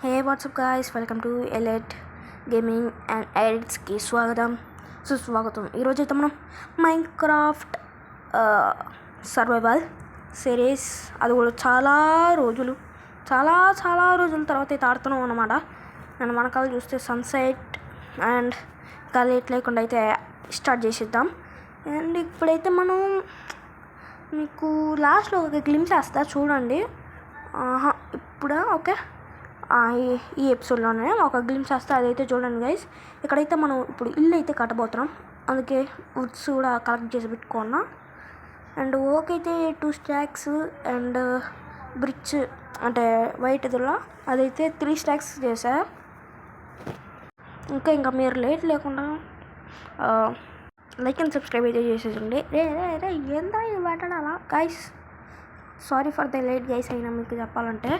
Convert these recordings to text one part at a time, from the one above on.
Hey what's up guys, welcome to elite gaming and ఎడిట్స్కి స్వాగతం సుస్వాగతం. ఈరోజు అయితే మనం మైన్క్రాఫ్ట్ సర్వైవల్ సిరీస్, అది కూడా చాలా రోజుల తర్వాత అయితే ఆడుతున్నాం అన్నమాట. అండ్ మనకాల చూస్తే సన్సెట్ అండ్ ఇంకా లేట్ లేకుండా అయితే స్టార్ట్ చేసేద్దాం. అండ్ ఇప్పుడైతే మనం మీకు లాస్ట్లో ఒక గ్లిమ్స్ వేస్తా చూడండి. ఇప్పుడు ఓకే, ఈ ఎపిసోడ్లోనే ఒక గ్లిమ్స్ వస్తే అదైతే చూడండి గైస్. ఇక్కడైతే మనం ఇప్పుడు ఇల్లు అయితే కట్టబోతున్నాం, అందుకే వుడ్స్ కూడా కలెక్ట్ చేసి పెట్టుకున్నా. అండ్ ఓకే అయితే 2 స్టాక్స్ అండ్ బ్రిడ్జ్ అంటే వైట్ ఇదిలో అదైతే 3 స్టాక్స్ చేశా. ఇంకా మీరు లేట్ లేకుండా లైక్ అండ్ సబ్స్క్రైబ్ అయితే చేసేసండి. రే ఎంత పెట్టడాలా guys, sorry for the late guys. అయినా మీకు చెప్పాలంటే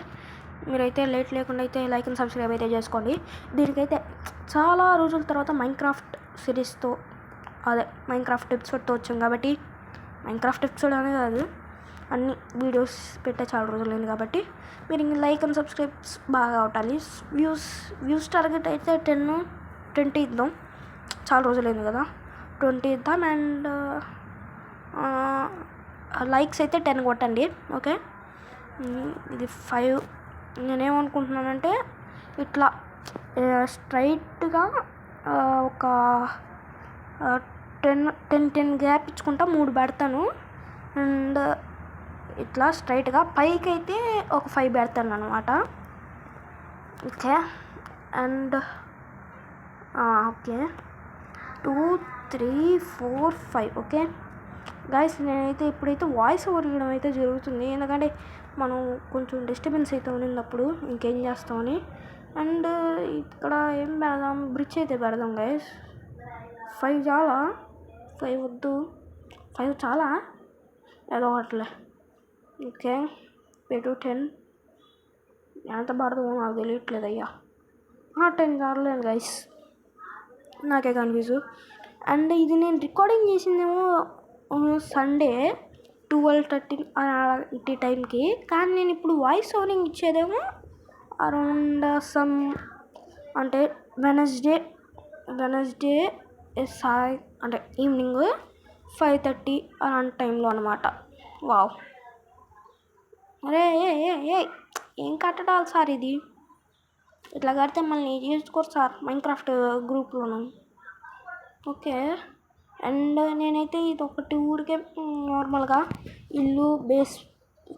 మీరైతే లేట్ లేకుండా అయితే లైక్ అండ్ సబ్స్క్రైబ్ అయితే చేసుకోండి. దీనికైతే చాలా రోజుల తర్వాత మైన్క్రాఫ్ట్ సిరీస్తో, అదే మైన్క్రాఫ్ట్ ఎపిసోడ్తో వచ్చాం కాబట్టి, మైన్క్రాఫ్ట్ ఎపిసోడ్ అనే కాదు, అన్ని వీడియోస్ పెట్టే చాలా రోజులైంది కాబట్టి మీరు ఇంక లైక్ అండ్ సబ్స్క్రైబ్స్ బాగా అవటాలి. వ్యూస్ టార్గెట్ అయితే 10-20 ఇద్దాం, చాలా రోజులైంది కదా, 20 ఇద్దాం. అండ్ లైక్స్ అయితే 10 కొట్టండి. ఓకే, ఇది 5. నేనేమనుకుంటున్నానంటే ఇట్లా స్ట్రైట్గా ఒక 10 గ్యాప్ ఇచ్చుకుంటా 3 పెడతాను. అండ్ ఇట్లా స్ట్రైట్గా పైకి అయితే ఒక 5 పెడతాను అనమాట. Okay, and okay 2 3 4 5. Okay guys, నేనైతే ఇప్పుడైతే వాయిస్ ఓవర్ ఇవ్వడం అయితే జరుగుతుంది, ఎందుకంటే మనం కొంచెం డిస్టర్బెన్స్ అయితే ఉన్నప్పుడు ఇంకేం చేస్తామని. అండ్ ఇక్కడ ఏం పెడదాం, బ్రిడ్జ్ అయితే పెడదాం గైస్. 5 చాలా, 5 వద్దు, 5 చాలా, ఏదో ఒకట్లే. ఓకే, పెట్టు 10. ఎంత పడదామో నాకు తెలియట్లేదు అయ్యా. 10 చాలేదు గైస్, నాకే కన్ఫ్యూజు. అండ్ ఇది నేను రికార్డింగ్ చేసిందేమో సండే 12:30 అలాంటి టైంకి, కానీ నేను ఇప్పుడు వాయిస్ ఓవరింగ్ ఇచ్చేదేమో అరౌండ్ అంటే వెనస్డే అంటే ఈవినింగ్ 5:30 అలాంటి టైంలో అనమాట. వావ్, అరే ఏం కట్టడాలి సార్ ఇది, ఇట్లా కడితే మళ్ళీ చేసుకోరు సార్ మైన్క్రాఫ్ట్ గ్రూప్లోను. ఓకే, అండ్ నేనైతే ఇది ఒకటి ఊరికే నార్మల్గా ఇల్లు బేస్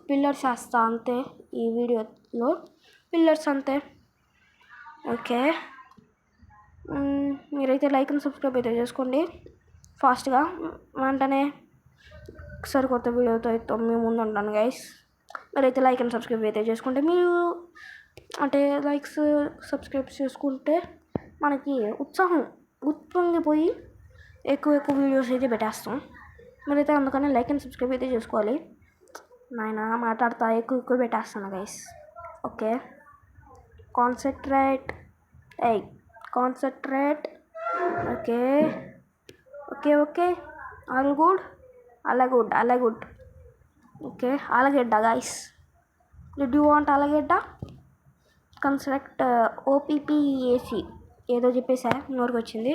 పిల్లర్స్ వేస్తా అంతే, ఈ వీడియోలో పిల్లర్స్ అంతే. ఓకే, మీరైతే లైక్ అండ్ సబ్స్క్రైబ్ అయితే చేసుకోండి ఫాస్ట్గా, వెంటనే సరికొత్త వీడియోతో అయితే మీ ముందు ఉంటాను గైస్. మీరైతే లైక్ అండ్ సబ్స్క్రైబ్ అయితే చేసుకుంటే, మీరు అంటే లైక్స్ సబ్స్క్రైబ్ చేసుకుంటే మనకి ఉత్సాహం ఉప్పొంగిపోయి ఎక్కువ వీడియోస్ అయితే పెట్టేస్తాం. మీరైతే అందుకని లైక్ అండ్ సబ్స్క్రైబ్ అయితే చేసుకోవాలి. నాయన మాట్లాడతా ఎక్కువ పెట్టేస్తాను guys. Okay, concentrate. Okay all good, అలా గుడ్. ఓకే, ఆలగడ్డ గైస్, డిడ్ యూ వాంట్ ఆలగడ్డ? కన్స్ట్రక్ట్ OPPAC ఏదో చెప్పేసా, నోరుకు వచ్చింది.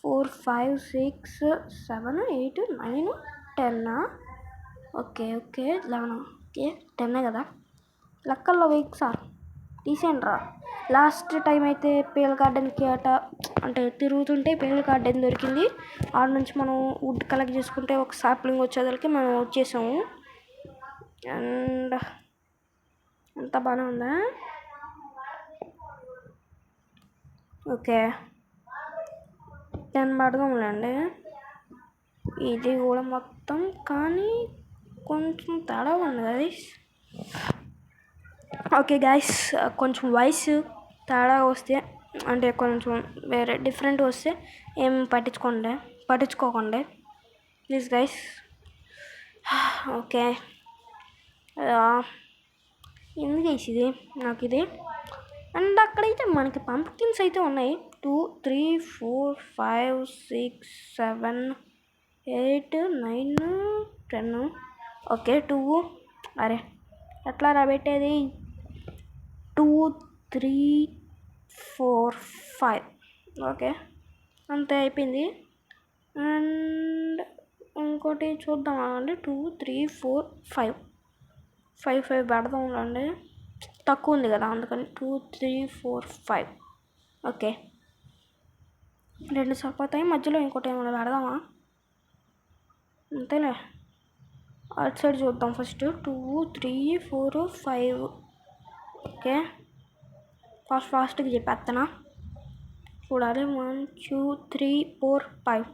4 5 6 7 8 9 10. ఓకే 11. ఓకే 10 కదా, లెక్కల్లో వెయ్యి సార్, తీసేయండి రా. లాస్ట్ టైం అయితే పేల్ గార్డెన్కి అంటే తిరుగుతుంటే పేల్ గార్డెన్ దొరికింది. ఆడ నుంచి మనం వుడ్ కలెక్ట్ చేసుకుంటే ఒక సాప్లింగ్ వచ్చేసరికి మనం వచ్చేసాము. అండ్ అంత బాగానే ఉందా? ఓకే 10 పడదాంలేండి. ఇది కూడా మొత్తం, కానీ కొంచెం తేడా ఉంది గైస్. ఓకే గైస్, కొంచెం వాయిస్ తేడా వస్తే, అంటే కొంచెం వేరే డిఫరెంట్ వస్తే ఏం పట్టించుకోకండి ప్లీజ్ గైస్. ఓకే, ఎందుకు వేసి నాకు ఇది. అండ్ అక్కడైతే మనకి పంప్కిన్స్ అయితే ఉన్నాయి. 2 3 4 5 6 7 8 9 10. ఓకే 2. అరే ఎట్లా రా పెట్టేది? 2 3 4 5 ఓకే అంతే అయిపోయింది. అండ్ ఇంకోటి చూద్దాం అండి. 2 3 4 5 5 5 పెడదాం అండి, తక్కువ ఉంది కదా అందుకని 2 3 4 5 ఓకే. 2 సరిపోతాయి, మధ్యలో ఇంకోటి ఏమైనా పెడదామా? అంతేలే. అటు సైడ్ చూద్దాం ఫస్ట్. 2 3 4 5 ఓకే. ఫాస్ట్గా చెప్పేస్తానా, చూడాలి. 1 2 3 4 5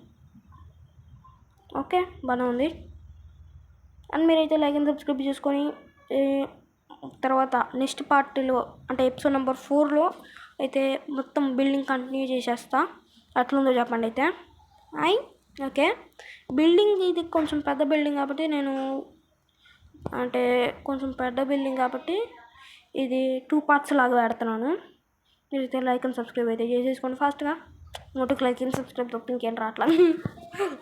ఓకే బాగానే ఉంది. అండ్ మీరైతే లైక్ అండ్ సబ్స్క్రైబ్ చేసుకొని తర్వాత నెక్స్ట్ పార్ట్లో అంటే ఎపిసోడ్ నెంబర్ 4లో అయితే మొత్తం బిల్డింగ్ కంటిన్యూ చేసేస్తా. అట్లుందో చెప్పండి అయితే. ఓకే. బిల్డింగ్ ఇది కొంచెం పెద్ద బిల్డింగ్ కాబట్టి ఇది 2 పార్ట్స్ లాగా పెడుతున్నాను. మీరైతే లైక్ అండ్ సబ్స్క్రైబ్ అయితే చేసేసుకోండి ఫాస్ట్గా. నోటికి లైక్ అండ్ సబ్స్క్రైబ్ తప్ప ఇంకేం రావట్లా.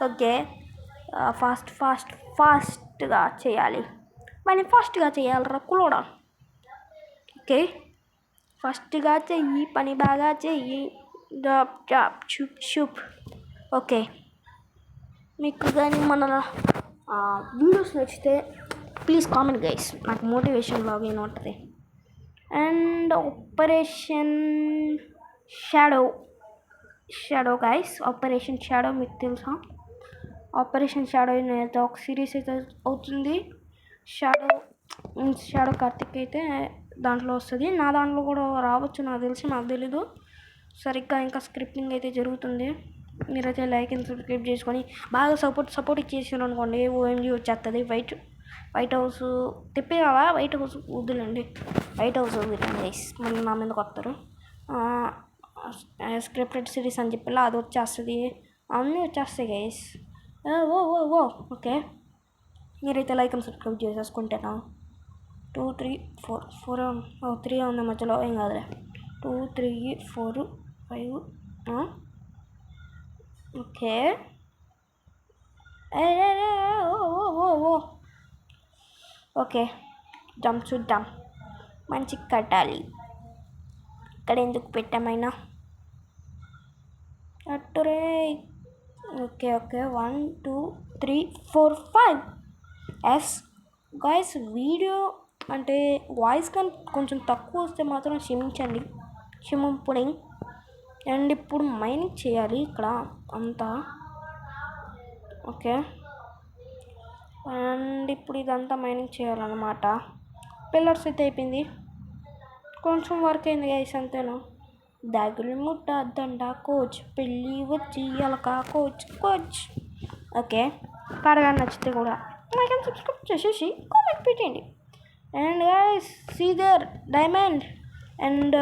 ఓకే. ఫాస్ట్గా చేయాలి, మరి ఫాస్ట్గా చేయాలరా కులోడా. ఓకే, ఫాస్ట్గా చెయ్యి, పని బాగా చెయ్యి. జాబ్ షూప్. ఓకే, మీకు కానీ మన వీడియోస్ నచ్చితే ప్లీజ్ కామెంట్ గైస్, నాకు మోటివేషన్ లాగా ఏమో ఉంటుంది. And operation shadow guys, operation shadow మీకు తెలుసా? ఆపరేషన్ షాడో అయితే ఒక సిరీస్ అయితే అవుతుంది. షాడో కార్తిక్ అయితే దాంట్లో వస్తుంది. నా దాంట్లో కూడా రావచ్చు నాకు తెలీదు సరిగ్గా. ఇంకా స్క్రిప్టింగ్ అయితే జరుగుతుంది. మీరైతే లైక్ అండ్ సబ్స్క్రైబ్ చేసుకొని బాగా సపోర్ట్ ఇచ్చేసారు అనుకోండి, ఓఎంజీ వచ్చేస్తుంది. వైట్ హౌస్ తిప్పేవా? వైట్ హౌస్ వద్దులండి, వైట్ హౌస్ వద్దులండి గైస్, మళ్ళీ నా మీదకి వస్తారు. స్క్రిప్టెడ్ సిరీస్ అని చెప్పి అది వచ్చేస్తుంది, అన్నీ వచ్చేస్తాయి గైస్. ఓకే, మీరైతే లైక్ అండ్ సబ్స్క్రైబ్ చేసేసుకుంటేనా. 2 3 4 3 ఉంది మధ్యలో, ఏం కాదులే. 2 3 4 5 ఓకే. ఓకే, జంప్ చూద్దాం. మంచి కట్టాలి. ఇక్కడ ఎందుకు పెట్టామైనా అట్టురే. Okay 1 2 3 4 5 yes guys. వీడియో అంటే వాయిస్ కానీ కొంచెం తక్కువ వస్తే మాత్రం క్షమింపుడి. అండ్ ఇప్పుడు మైనింగ్ చేయాలి ఇక్కడ అంతా. ఓకే, అండ్ ఇప్పుడు ఇదంతా మైనింగ్ చేయాలన్నమాట. పిల్లర్స్ అయితే అయిపోయింది, కొంచెం వర్క్ అయింది గైస్, అంతేనా. దాగులు ముట్ట దండ కోచ్, పెళ్ళి వచ్చి అలక కోచ్. ఓకే, పాడగా నచ్చితే కూడా లైక్ అండ్ సబ్స్క్రైబ్ చేసేసి కామెంట్ పెట్టండి. And guys see there diamond and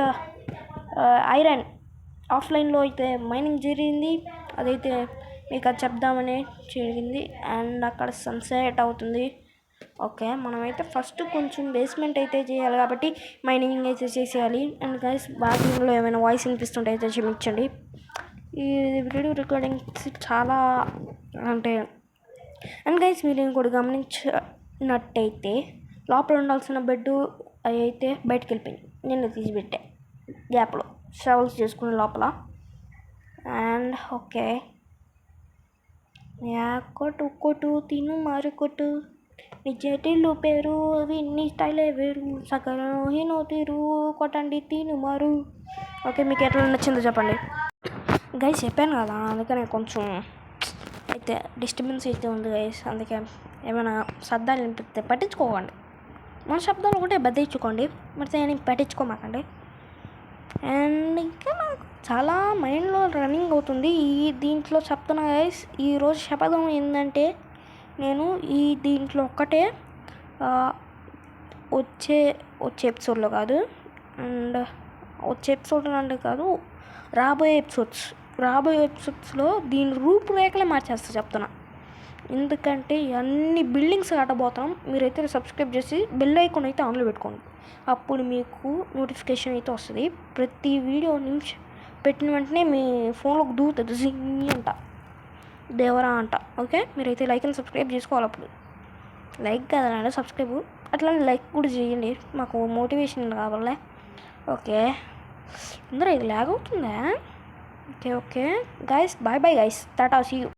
iron ఆఫ్లైన్లో అయితే మైనింగ్ జరిగింది, అదైతే మీకు అది చెప్దామని జరిగింది. అండ్ అక్కడ సన్సెట్ అవుతుంది. ఓకే, మనమైతే ఫస్ట్ కొంచెం బేస్మెంట్ అయితే చేయాలి కాబట్టి మైనింగ్ అయితే చేసేయాలి. అండ్ గైస్ బ్యాక్గ్రౌండ్లో ఏమైనా వాయిస్ వినిపిస్తుంటే అయితే క్షమించండి. ఈ వీడియో రికార్డింగ్స్ చాలా అంటే. అండ్ గైస్ మీరు ఇంకోటి గమనించినట్టయితే లోపల ఉండాల్సిన బెడ్ అయితే బయటకు వెళ్ళిపోయింది, నేను తీసిపెట్టా గ్యాప్లో షవల్స్ చేసుకునే లోపల. అండ్ ఓకే, కొట్టు తిను మారు కొట్టు, నిజటిల్లు పేరు విన్ని స్టైలే వేరు, సగం హీనో తీరు కొట్టండి తిను మారు. ఓకే, మీకు ఎట్లా నచ్చిందో చెప్పండి గైస్. చెప్పాను కదా, అందుకనే కొంచెం అయితే డిస్టర్బెన్స్ అయితే ఉంది గైస్. అందుకే ఏమైనా శబ్దాలు వినిపిస్తే పట్టించుకోకండి, మన శబ్దాలు ఒకటే బద్దయించుకోండి, మరి నేను పట్టించుకోమాకండి. అండ్ ఇంకా నాకు చాలా మైండ్లో రన్నింగ్ అవుతుంది దీంట్లో చెప్తున్నా గైస్. ఈరోజు శపథం ఏంటంటే నేను దీంట్లో ఒక్కటే వచ్చే ఎపిసోడ్లో కాదు, అండ్ వచ్చే ఎపిసోడ్ అంటే కాదు, రాబోయే ఎపిసోడ్స్లో దీని రూపురేఖలే మార్చేస్తా చెప్తున్నా. ఎందుకంటే అన్ని బిల్డింగ్స్ కట్టబోతున్నాం. మీరైతే సబ్స్క్రైబ్ చేసి బెల్ ఐకాన్ అయితే ఆన్లో పెట్టుకోండి, అప్పుడు మీకు నోటిఫికేషన్ అయితే వస్తుంది. ప్రతి వీడియో పెట్టిన వెంటనే మీ ఫోన్లోకి దూరుతుంది జింగ్ అంట, దేవరా అంట. ఓకే, మీరైతే లైక్ అండ్ సబ్స్క్రైబ్ చేసుకోవాలి. అప్పుడు లైక్ కదండి సబ్స్క్రైబ్, అట్లా లైక్ కూడా చేయండి, మాకు మోటివేషన్ కావాలి. ఓకే, ఇందులో ఇది లాగ్ అవుతుందా? Okay okay guys, bye bye guys, టాటా, సీ యూ.